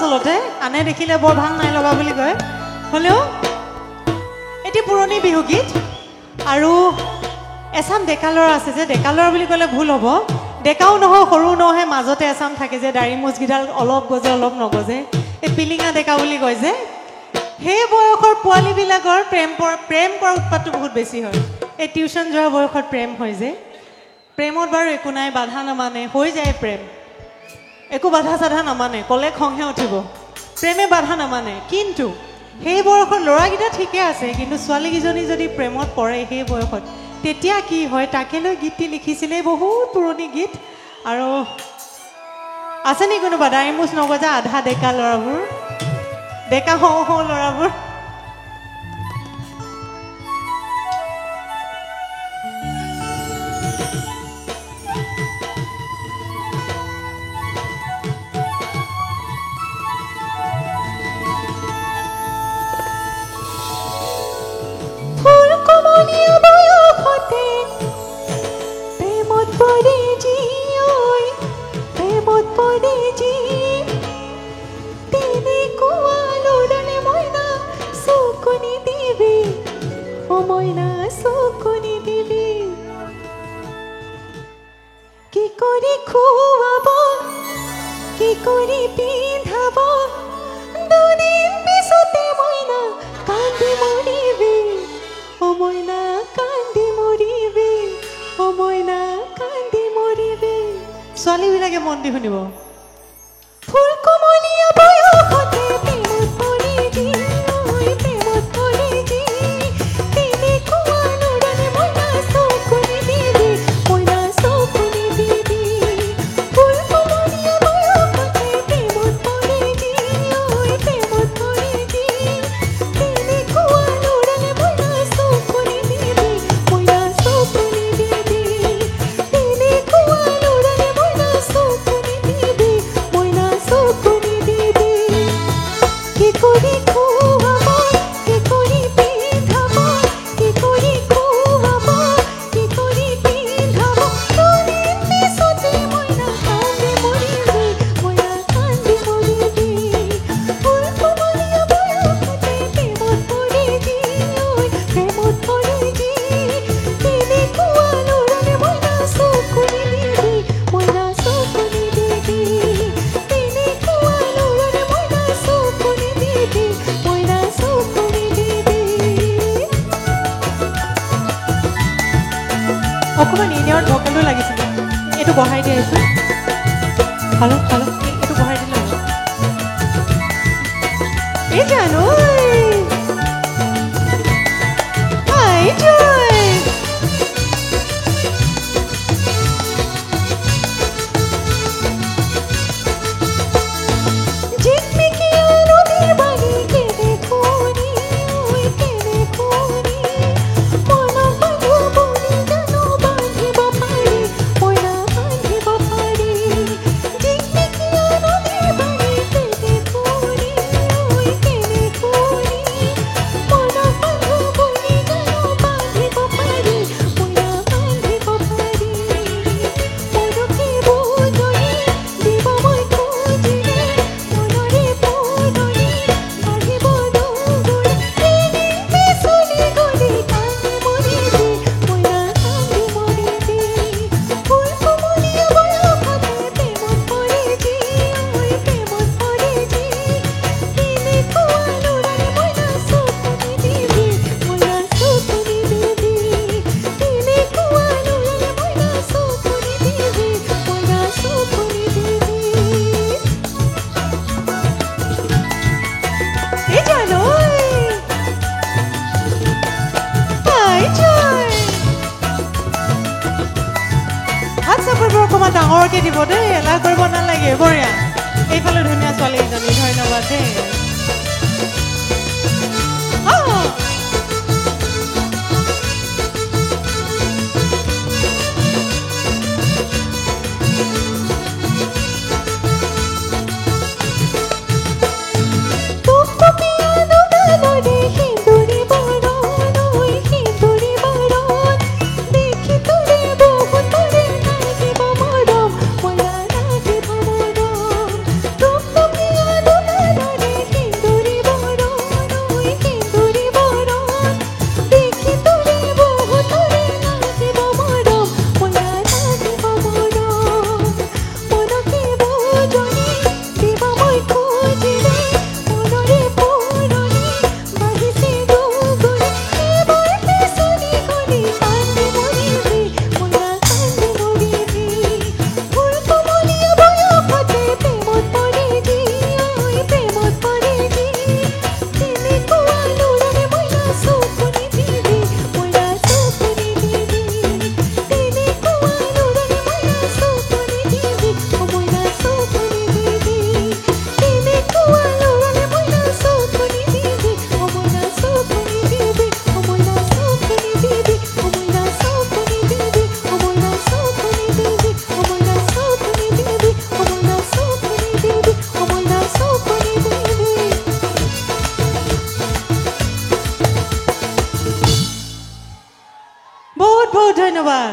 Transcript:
আচলতে আনে দেখিলে বৰ ভাল নাই লগা বুলি কয় হ'লেও এটি পুৰণি বিহুগীত আৰু এছাম ডেকালৰ আছে যে ডেকালৰ বুলি ক'লে ভুল হ'ব ডেকাও নহয় সৰু নহয় মাজতে এছাম থাকে যে দাড়ি মুচগিডাল অলপ গজে অলপ নগজে এই পিলিঙা ডেকা বুলি কয় যে সেই বয়সৰ পোৱালীবিলাকৰ প্ৰেম কৰা উৎপাতটো বহুত বেছি হয় এই টিউশ্যন যোৱা বয়সত প্ৰেম হয় যে প্ৰেমত বাৰু একো নাই বাধা নামানে হৈ যায় প্ৰেম একো বাধা চাধা নামানে ক'লে খংহে উঠিব প্ৰেমে বাধা নামানে কিন্তু সেই বয়সৰ ল'ৰাকেইটা ঠিকে আছে কিন্তু ছোৱালীকেইজনী যদি প্ৰেমত পৰে সেই বয়সত তেতিয়া কি হয় তাকে লৈ গীতটি লিখিছিলে বহুত পুৰণি গীত আৰু আছে নি কোনোবা দাড়ি মুচ নগজা আধা ডেকা ল'ৰাবোৰ ডেকা হওঁ হওঁ ল'ৰাবোৰ ছোৱালীবিলাকে মন দি শুনিব ফুলকমলীয়া বয়সতে প্ৰেমত পৰি জীয় প্ৰেমত পৰি যি তেনেকুৱা ল'ৰানে মইনা চকুনি দিবি মইনা চকুনি দিবি ফুলকমলীয়া বয়সতে প্ৰেমত পৰি জীয় প্ৰেমত পৰি যি তেনেকুৱা ল'ৰানে মইনা চকুনি দিবি মইনা চকুনি দিবি তেনেকুৱা অকণমান ইনিয়ৰ ভকেলো লাগিছিলে এইটো বঢ়াই দি আহিছোঁ হেল্ল' হেল্ল' এইটো বঢ়াই দিলে এই জানো অকণমান ডাঙৰকৈ দিব দেই এলাহ কৰিব নালাগে বঢ়িয়া এইফালে ধুনীয়া ছোৱালী এজনী ধন্যবাদ দেই বহুত ধন্যবাদ।